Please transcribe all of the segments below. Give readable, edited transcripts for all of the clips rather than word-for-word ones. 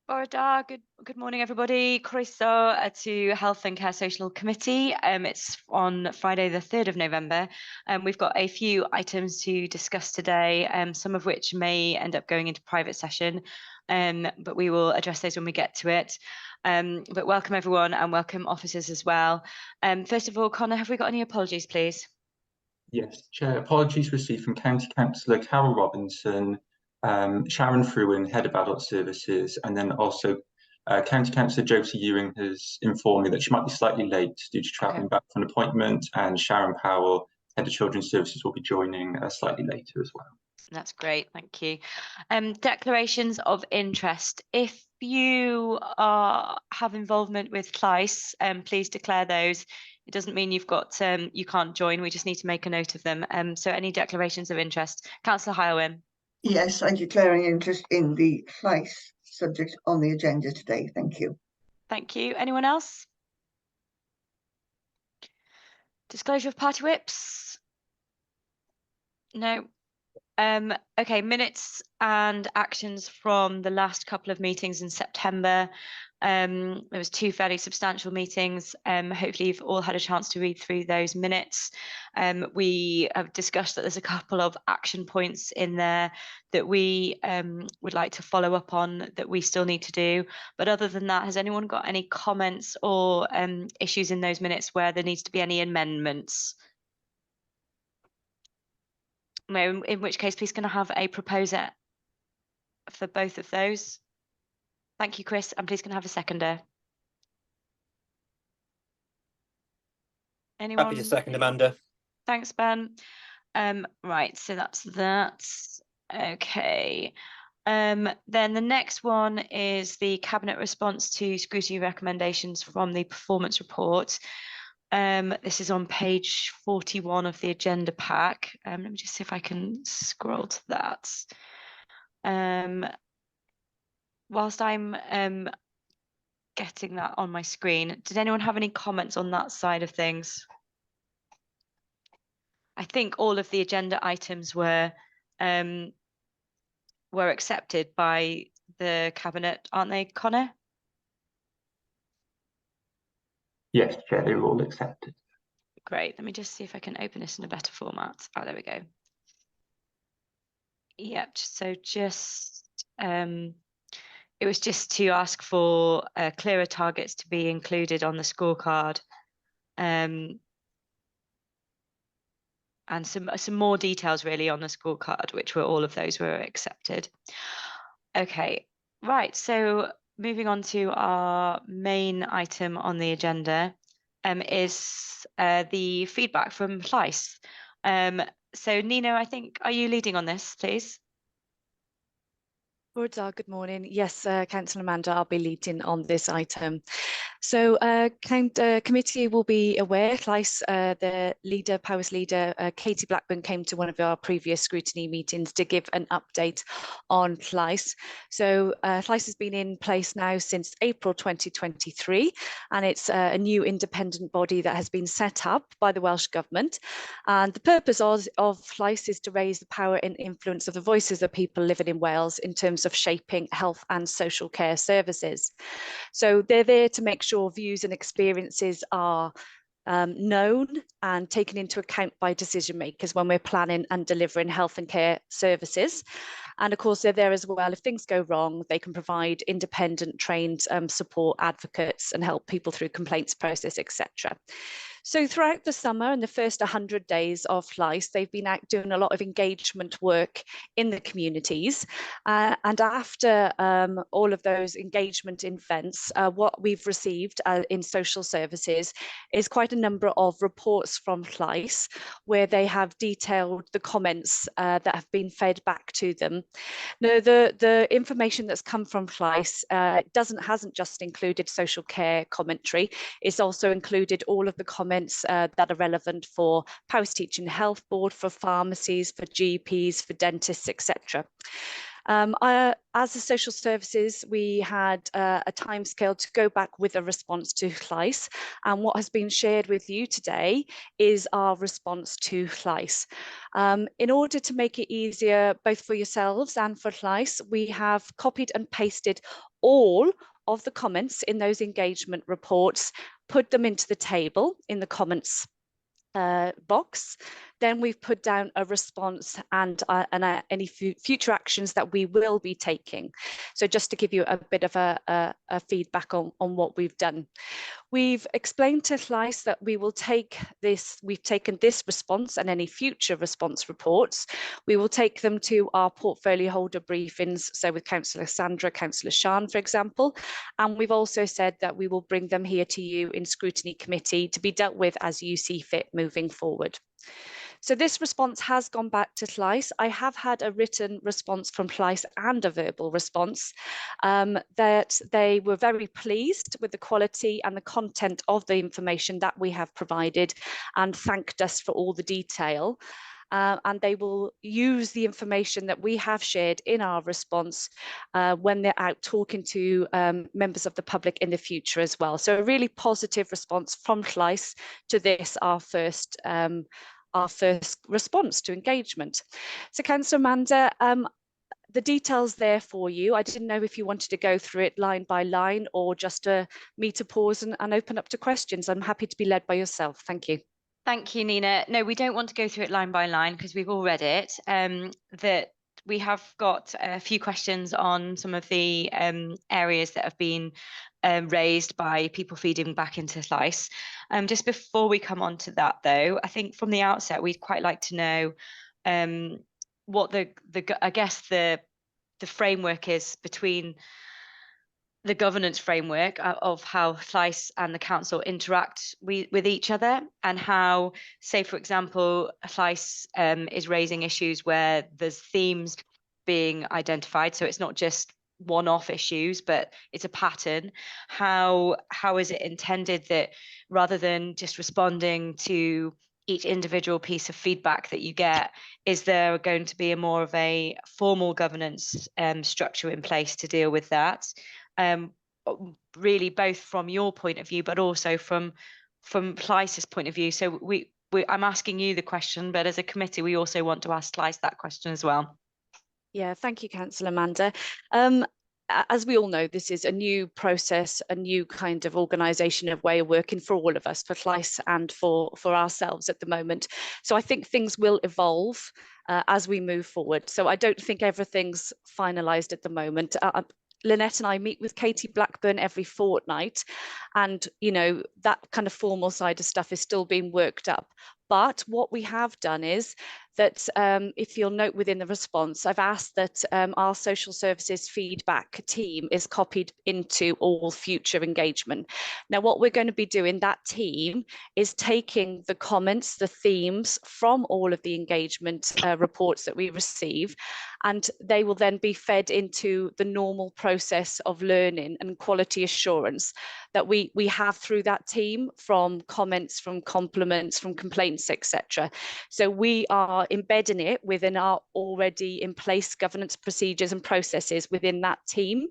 Bora, good morning, everybody. Croeso to Health and Care Social Committee. It's on Friday, the 3rd of November. We've got a few items to discuss today, some of which may end up going into private session, but we will address those when we get to it. But welcome, everyone, and welcome officers as well. First of all, Connor, have we got any apologies, please? Yes, Chair. Apologies received from County Councillor Carol Robinson, Sharon Fruin, Head of Adult Services, and then also County Councillor Josie Ewing has informed me that she might be slightly late due to travelling back from an appointment, and Sharon Powell, Head of Children's Services, will be joining slightly later as well. That's great, thank you. Declarations of interest. If you have involvement with Llais, please declare those. It doesn't mean you've got you can't join. We just need to make a note of them. So any declarations of interest, Councillor Highwin. Yes, I'm declaring interest in the Llais subject on the agenda today. Thank you. Thank you. Anyone else? Disclosure of party whips? No. Okay, minutes and actions from the last couple of meetings in September. There was 2 fairly substantial meetings. Hopefully you've all had a chance to read through those minutes. We have discussed that there's a couple of action points in there that we would like to follow up on that we still need to do. But other than that, has anyone got any comments or issues in those minutes where there needs to be any amendments? No, in which case, please can I have a proposer for both of those? Thank you, Chris, and please can I have a seconder? Anyone? Happy to second, Amanda. Thanks, Ben. Right, so that's that. Okay. Then the next one is the Cabinet response to scrutiny recommendations from the performance report. This is on page 41 of the agenda pack. Let me just see if I can scroll to that. Whilst I'm getting that on my screen, did anyone have any comments on that side of things? I think all of the agenda items were accepted by the Cabinet, aren't they, Connor? Yes, Chair, they were all accepted. Great. Let me just see if I can open this in a better format. Oh, there we go. Yep. So just it was just to ask for clearer targets to be included on the scorecard, and some more details really on the scorecard, which were all of those were accepted. Okay, right. So moving on to our main item on the agenda is the feedback from Llais. So Nino, I think, are you leading on this, please? Good morning. Yes, Councillor Amanda, I'll be leading on this item. So committee will be aware, Llais, the powers leader, Katie Blackburn, came to one of our previous scrutiny meetings to give an update on Llais. So Llais has been in place now since April 2023, and it's a new independent body that has been set up by the Welsh Government. And the purpose of Llais is to raise the power and influence of the voices of people living in Wales in terms of shaping health and social care services. So they're there to make sure views and experiences are known and taken into account by decision makers when we're planning and delivering health and care services. And of course, they're there as well. If things go wrong, they can provide independent, trained support advocates and help people through complaints process, etc. So throughout the summer and the first 100 days of Llais, they've been out doing a lot of engagement work in the communities. And after all of those engagement events, what we've received in social services is quite a number of reports from Llais where they have detailed the comments that have been fed back to them. Now, the information that's come from Llais hasn't just included social care commentary, it's also included all of the comments that are relevant for Powys Teaching Health Board, for pharmacies, for GPs, for dentists, etc. As the social services, we had a timescale to go back with a response to Llais, and what has been shared with you today is our response to Llais. In order to make it easier both for yourselves and for Llais, we have copied and pasted all of the comments in those engagement reports, put them into the table in the comments box. Then we've put down a response and any future actions that we will be taking. So just to give you a bit of a feedback on what we've done. We've explained to Llais that we've taken this response and any future response reports, we will take them to our portfolio holder briefings, so with Councillor Sandra, Councillor Shan, for example, and we've also said that we will bring them here to you in Scrutiny Committee to be dealt with as you see fit moving forward. So this response has gone back to Llais. I have had a written response from Llais and a verbal response that they were very pleased with the quality and the content of the information that we have provided and thanked us for all the detail. And they will use the information that we have shared in our response when they're out talking to members of the public in the future as well. So a really positive response from Llais to this, our first response to engagement. So Councillor Amanda, the details there for you. I didn't know if you wanted to go through it line by line or just me to pause and open up to questions. I'm happy to be led by yourself. Thank you. Thank you, Nina. No, we don't want to go through it line by line because we've all read it. That we have got a few questions on some of the areas that have been raised by people feeding back into Llais. Just before we come on to that, though, I think from the outset we'd quite like to know what the framework is between the governance framework of how Llais and the council interact with each other, and how, say, for example, Llais is raising issues where there's themes being identified, so it's not just one-off issues, but it's a pattern. How is it intended that rather than just responding to each individual piece of feedback that you get, is there going to be more of a formal governance structure in place to deal with that? Really both from your point of view, but also from Llais's point of view. So I'm asking you the question, but as a committee, we also want to ask Llais that question as well. Yeah, thank you, Councillor Amanda. As we all know, this is a new process, a new kind of organisation of way of working for all of us, for Llais and for ourselves at the moment. So I think things will evolve as we move forward. So I don't think everything's finalised at the moment. Lynette and I meet with Katie Blackburn every fortnight, and that kind of formal side of stuff is still being worked up. But what we have done is that if you'll note within the response, I've asked that our social services feedback team is copied into all future engagement. Now, what we're going to be doing, that team is taking the comments, the themes from all of the engagement reports that we receive, and they will then be fed into the normal process of learning and quality assurance that we have through that team, from comments, from compliments, from complaints, etc. So we are embedding it within our already in place governance procedures and processes within that team.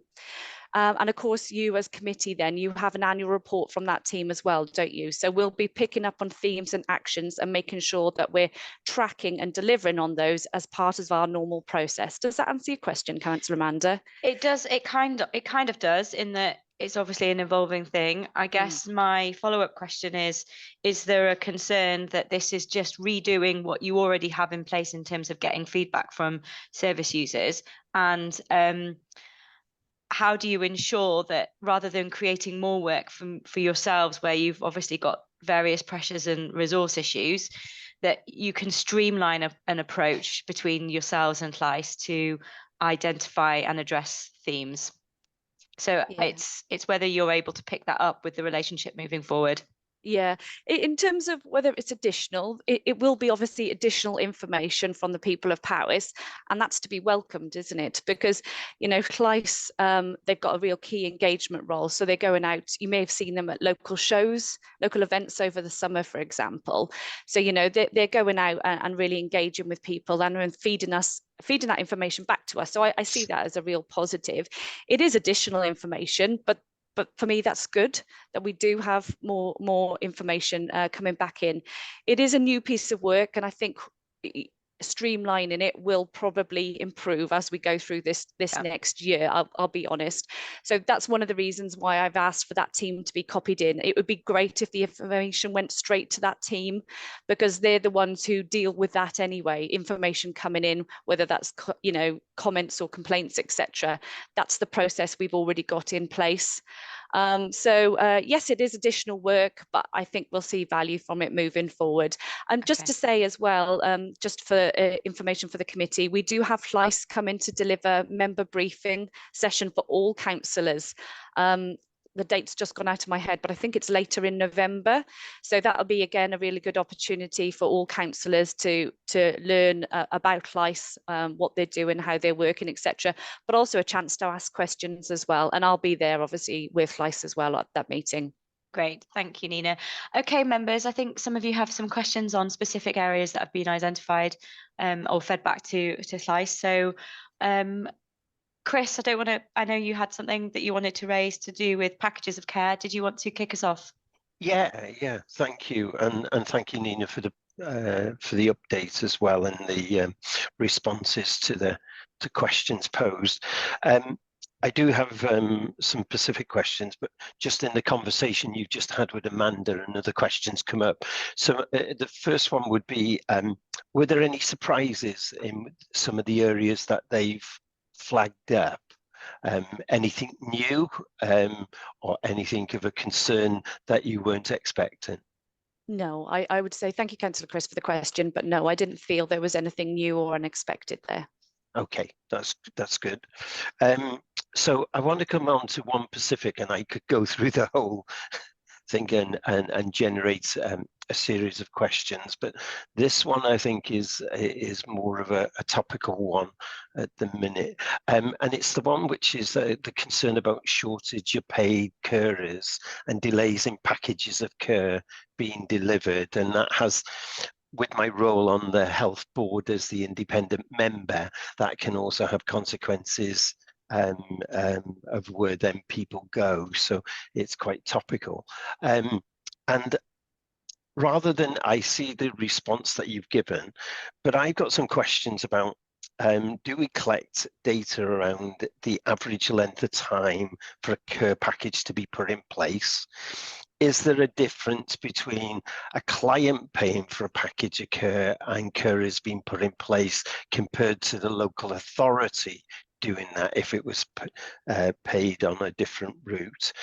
And of course, you as committee, then you have an annual report from that team as well, don't you? So we'll be picking up on themes and actions and making sure that we're tracking and delivering on those as part of our normal process. Does that answer your question, Councillor Amanda? It does. It kind of does, in that it's obviously an evolving thing. I guess my follow-up question is there a concern that this is just redoing what you already have in place in terms of getting feedback from service users? And how do you ensure that, rather than creating more work for yourselves, where you've obviously got various pressures and resource issues, that you can streamline an approach between yourselves and Llais to identify and address themes? So yeah, it's whether you're able to pick that up with the relationship moving forward. Yeah, in terms of whether it's additional, it will be obviously additional information from the people of Powys, and that's to be welcomed, isn't it? Because, you know, Llais, they've got a real key engagement role. So they're going out, you may have seen them at local shows, local events over the summer, for example. So, you know, they're going out and really engaging with people and feeding that information back to us. So I see that as a real positive. It is additional information, but for me, that's good that we do have more information coming back in. It is a new piece of work, and I think streamlining it will probably improve as we go through this next year. I'll be honest. So that's one of the reasons why I've asked for that team to be copied in. It would be great if the information went straight to that team, because they're the ones who deal with that anyway. Information coming in, whether that's comments or complaints, etc. That's the process we've already got in place. Yes, it is additional work, but I think we'll see value from it moving forward. And just to say as well, just for information for the committee, we do have Llais coming to deliver member briefing session for all councillors. The date's just gone out of my head, but I think it's later in November. So that'll be, again, a really good opportunity for all councillors to learn about Llais, what they're doing, how they're working, etc. But also a chance to ask questions as well. And I'll be there, obviously, with Llais as well at that meeting. Great, thank you, Nina. Okay, members, I think some of you have some questions on specific areas that have been identified or fed back to Llais. So Chris, I know you had something that you wanted to raise to do with packages of care. Did you want to kick us off? Yeah, thank you, and thank you, Nina, for the updates as well, and the responses to the questions posed. I do have some specific questions, but just in the conversation you just had with Amanda, and other questions come up. So the first one would be, were there any surprises in some of the areas that they've flagged up? Anything new or anything of a concern that you weren't expecting? No, I would say thank you, Councillor Chris, for the question, but no, I didn't feel there was anything new or unexpected there. Okay, that's good. So I want to come on to one specific, and I could go through the whole thing and generate a series of questions, but this one I think is more of a topical one at the minute, and it's the one which is the concern about shortage of paid carers and delays in packages of care being delivered, and that has, with my role on the health board as the independent member, that can also have consequences of where then people go. So it's quite topical. And rather than, I see the response that you've given, but I've got some questions about, do we collect data around the average length of time for a care package to be put in place? Is there a difference between a client paying for a package of care and care is being put in place compared to the local authority doing that if it was paid on a different route?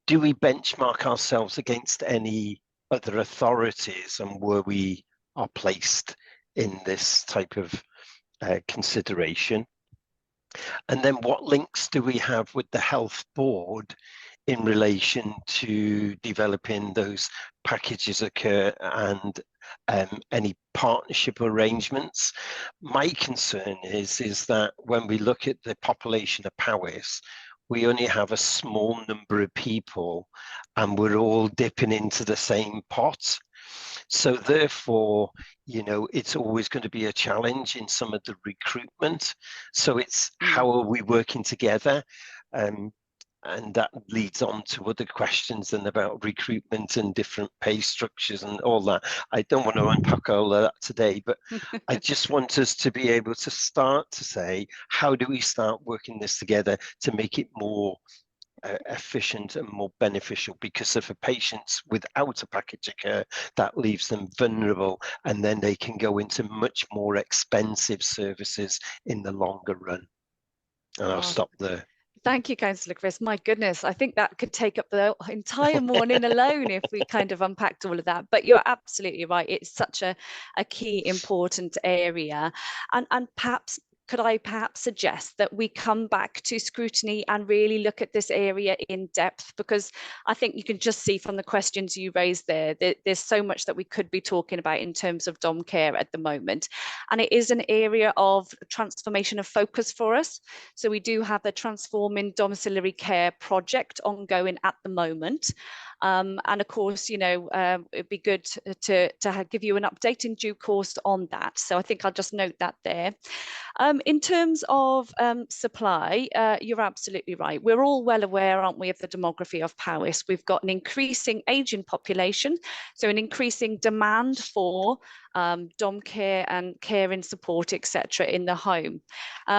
Do we benchmark ourselves against any other authorities and where we are placed in this type of consideration? And then what links do we have with the health board in relation to developing those packages of care and any partnership arrangements? My concern is that when we look at the population of Powys, we only have a small number of people and we're all dipping into the same pot. So therefore, you know, it's always going to be a challenge in some of the recruitment. So it's how are we working together? And that leads on to other questions and about recruitment and different pay structures and all that. I don't want to unpack all of that today, but I just want us to be able to start to say, how do we start working this together to make it more efficient and more beneficial? Because if a patient's without a package of care, that leaves them vulnerable, and then they can go into much more expensive services in the longer run. And I'll stop there. Thank you, Councillor Chris. My goodness, I think that could take up the entire morning alone if we kind of unpacked all of that. But you're absolutely right. It's such a key, important area. And perhaps could I perhaps suggest that we come back to scrutiny and really look at this area in depth? Because I think you can just see from the questions you raised there that there's so much that we could be talking about in terms of dom care at the moment. And it is an area of transformation of focus for us. So we do have the Transforming Domiciliary Care project ongoing at the moment. And of course, you know, it'd be good to give you an update in due course on that. So I think I'll just note that there. In terms of supply, you're absolutely right. We're all well aware, aren't we, of the demography of Powys. We've got an increasing ageing population, so an increasing demand for dom care and caring support, etc., in the home.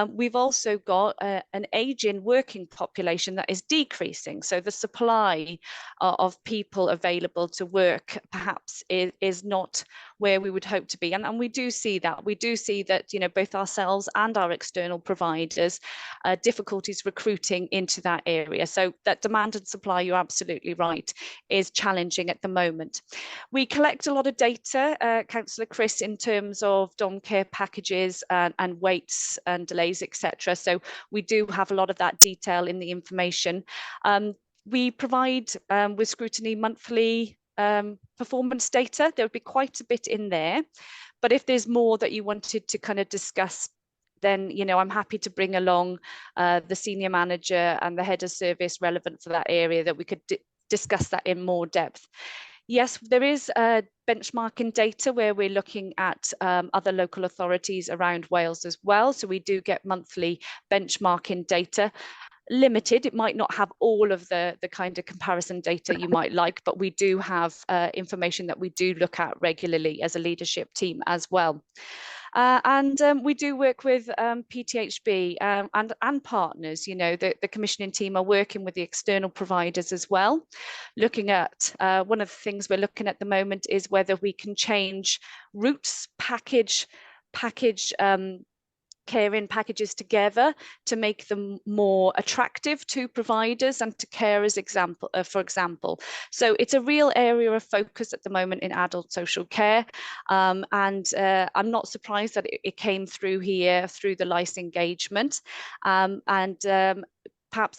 We've also got an ageing working population that is decreasing. So the supply of people available to work perhaps is not where we would hope to be. And we do see that. We do see that, you know, both ourselves and our external providers, difficulties recruiting into that area. So that demand and supply, you're absolutely right, is challenging at the moment. We collect a lot of data, Councillor Chris, in terms of dom care packages and waits and delays, etc. So we do have a lot of that detail in the information. We provide with Scrutiny monthly performance data. There would be quite a bit in there, but if there's more that you wanted to kind of discuss, then, you know, I'm happy to bring along the senior manager and the head of service relevant for that area, that we could discuss that in more depth. Yes, there is benchmarking data where we're looking at other local authorities around Wales as well. So we do get monthly benchmarking data. Limited, it might not have all of the kind of comparison data you might like, but we do have information that we do look at regularly as a leadership team as well. And we do work with PTHB and partners. You know, the commissioning team are working with the external providers as well, looking at one of the things we're looking at the moment is whether we can change routes, package caring packages together to make them more attractive to providers and to carers, for example. So it's a real area of focus at the moment in adult social care. And I'm not surprised that it came through here through the LICE engagement. Perhaps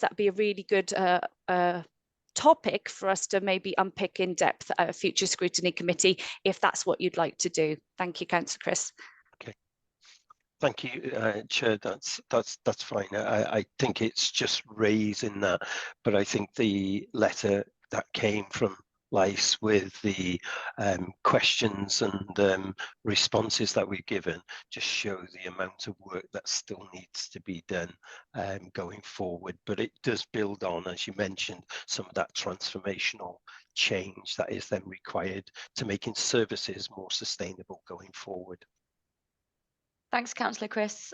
that'd be a really good topic for us to maybe unpick in depth at a future scrutiny committee, if that's what you'd like to do. Thank you, Councillor Chris. Thank you, Chair. That's fine. I think it's just raising that, but I think the letter that came from LICE with the questions and responses that we've given just show the amount of work that still needs to be done going forward. But it does build on, as you mentioned, some of that transformational change that is then required to making services more sustainable going forward. Thanks, Councillor Chris.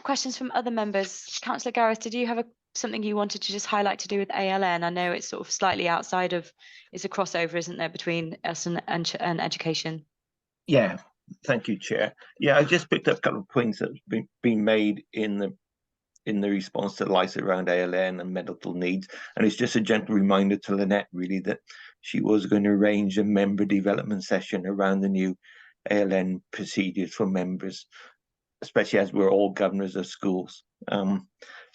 Questions from other members. Councillor Gareth, did you have something you wanted to just highlight to do with ALN? I know it's sort of slightly outside of, it's a crossover, isn't there, between us and education? Yeah, thank you, Chair. Yeah, I just picked up a couple of points that have been made in the response to LICE around ALN and medical needs, and it's just a gentle reminder to Lynette really that she was going to arrange a member development session around the new ALN procedures for members, especially as we're all governors of schools. So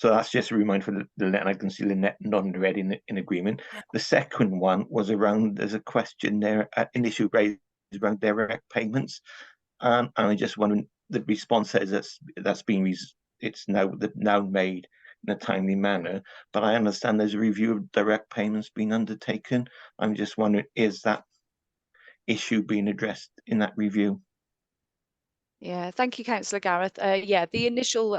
that's just a reminder for Lynette, and I can see Lynette nodding her head in agreement. The second one was around, there's a question there, an issue raised around direct payments, and I just wondering, the response says that's been it's now made in a timely manner, but I understand there's a review of direct payments being undertaken. I'm just wondering, is that issue being addressed in that review? Yeah, thank you, Councillor Gareth. Yeah, the initial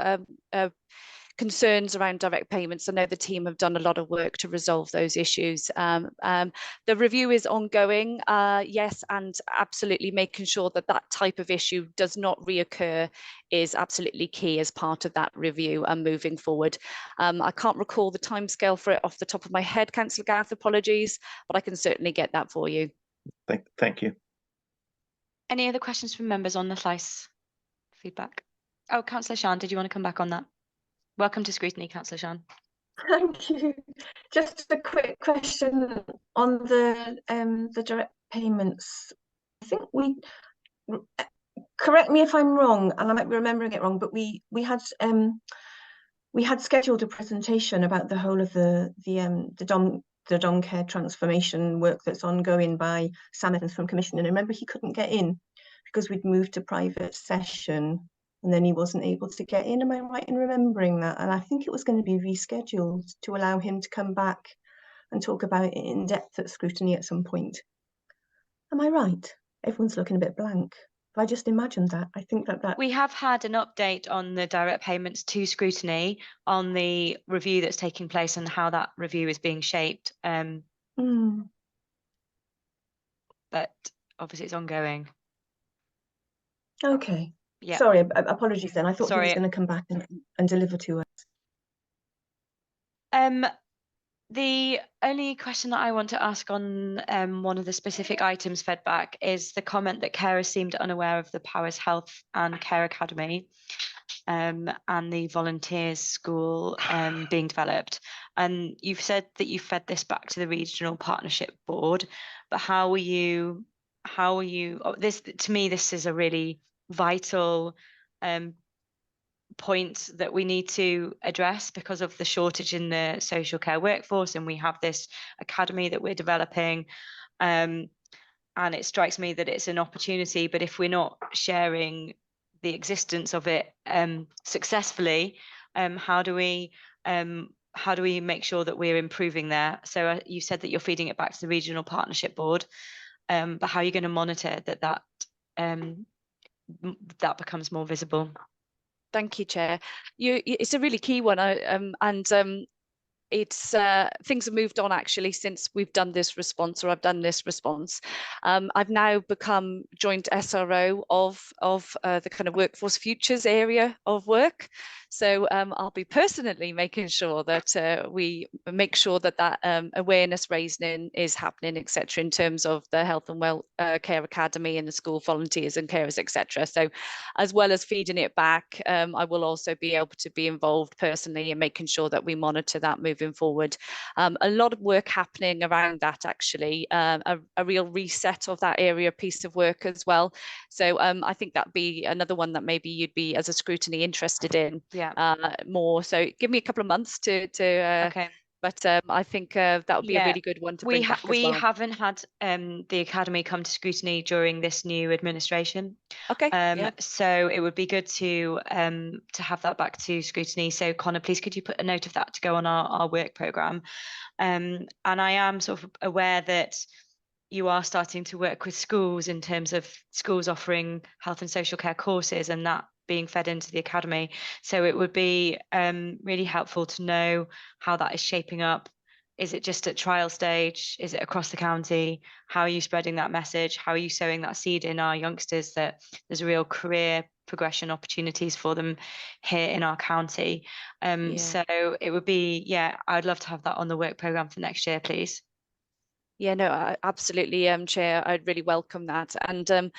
concerns around direct payments, I know the team have done a lot of work to resolve those issues. The review is ongoing, yes, and absolutely making sure that that type of issue does not reoccur is absolutely key as part of that review and moving forward. I can't recall the timescale for it off the top of my head, Councillor Gareth, apologies, but I can certainly get that for you. Thank you. Any other questions from members on the LICE feedback? Oh, Councillor Shan, did you want to come back on that? Welcome to Scrutiny, Councillor Shan. Thank you. Just a quick question on the direct payments. I think correct me if I'm wrong, and I might be remembering it wrong, but we had scheduled a presentation about the whole of the dom care transformation work that's ongoing by Sam Evans from Commission. And I remember he couldn't get in because we'd moved to private session, and then he wasn't able to get in. Am I right in remembering that? And I think it was going to be rescheduled to allow him to come back and talk about it in depth at Scrutiny at some point. Am I right? Everyone's looking a bit blank. Have I just imagined that? I think that We have had an update on the direct payments to Scrutiny on the review that's taking place and how that review is being shaped. But obviously it's ongoing. Okay. Yeah. Sorry, apologies then. I thought he was Sorry. going to come back and deliver to us. The only question that I want to ask on one of the specific items fed back is the comment that carers seemed unaware of the Powers Health and Care Academy and the volunteers school being developed. And you've said that you fed this back to the regional partnership board, but how are you, this, to me, this is a really vital point that we need to address because of the shortage in the social care workforce, and we have this academy that we're developing, and it strikes me that it's an opportunity, but if we're not sharing the existence of it successfully, how do we make sure that we're improving there? So you said that you're feeding it back to the regional partnership board, but how are you going to monitor that becomes more visible? Thank you, Chair. It's a really key one, it's things have moved on actually since we've done this response, or I've done this response. I've now become joint SRO of the kind of workforce futures area of work. So I'll be personally making sure that we make sure that awareness raising is happening, etc., in terms of the Health and Care Academy and the school volunteers and carers, etc. So as well as feeding it back, I will also be able to be involved personally in making sure that we monitor that moving forward. A lot of work happening around that actually, a real reset of that area piece of work as well. So I think that'd be another one that maybe you'd be, as a Scrutiny, interested in more. So give me a couple of months to okay. But I think that would be a really good one to bring back as well. We haven't had the academy come to Scrutiny during this new administration. Okay. So it would be good to have that back to Scrutiny. So Connor, please could you put a note of that to go on our work programme? And I am sort of aware that you are starting to work with schools in terms of schools offering health and social care courses and that being fed into the academy. So it would be really helpful to know how that is shaping up. Is it just at trial stage? Is it across the county? How are you spreading that message? How are you sowing that seed in our youngsters that there's real career progression opportunities for them here in our county? So it would be, I'd love to have that on the work programme for next year, please. Yeah, no, absolutely, Chair. I'd really welcome that. And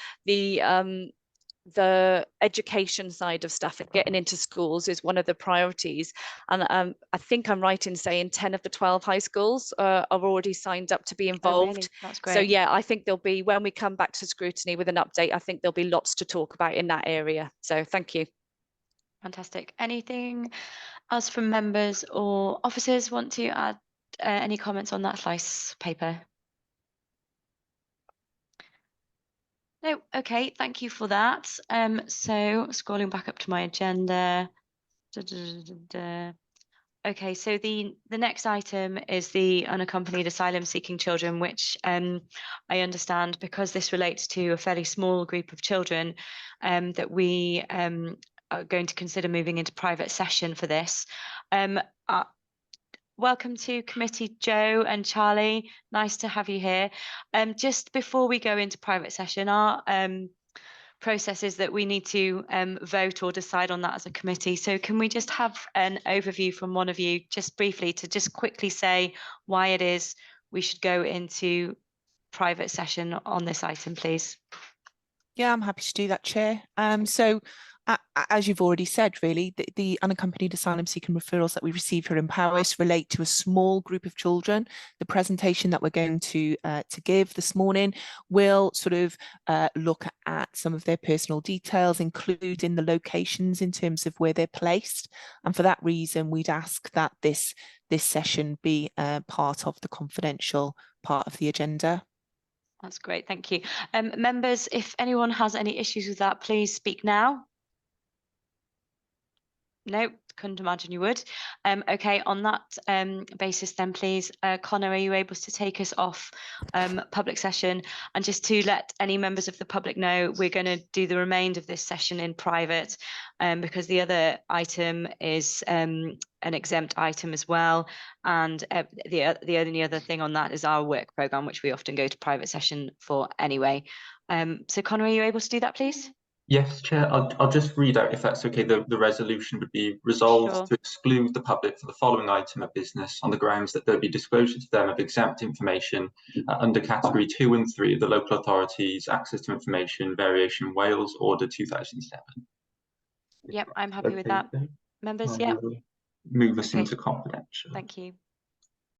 the education side of stuff and getting into schools is one of the priorities. And I think I'm right in saying 10 of the 12 high schools are already signed up to be involved. Oh, really? That's great. So yeah, I think there'll be, when we come back to Scrutiny with an update, I think there'll be lots to talk about in that area. So thank you. Fantastic. Anything else from members or officers want to add any comments on that slice paper? No, okay, thank you for that. So scrolling back up to my agenda. Okay, so the next item is the unaccompanied asylum seeking children, which I understand, because this relates to a fairly small group of children, that we are going to consider moving into private session for this. Welcome to committee, Joe and Charlie. Nice to have you here. Just before we go into private session, our process is that we need to vote or decide on that as a committee. So can we just have an overview from one of you, just briefly, to just quickly say why it is we should go into private session on this item, please? Yeah, I'm happy to do that, Chair. So as you've already said, really, the unaccompanied asylum seeking referrals that we receive here in Powys relate to a small group of children. The presentation that we're going to give this morning will sort of look at some of their personal details, including the locations in terms of where they're placed. And for that reason, we'd ask that this session be part of the confidential part of the agenda. That's great, thank you. Members, if anyone has any issues with that, please speak now. No, couldn't imagine you would. Okay, on that basis then, please, Connor, are you able to take us off public session? And just to let any members of the public know, we're going to do the remainder of this session in private because the other item is an exempt item as well. And the only other thing on that is our work programme, which we often go to private session for anyway. So Connor, are you able to do that, please? Yes, Chair. I'll just read out, if that's okay, the resolution would be resolved Sure. to exclude the public for the following item of business on the grounds that there be disclosure to them of exempt information under category 2 and 3 of the Local Authorities Access to Information Variation Wales Order 2007. Yep, I'm happy with that. Members, I yeah. will move us Okay. into confidential. Thank you.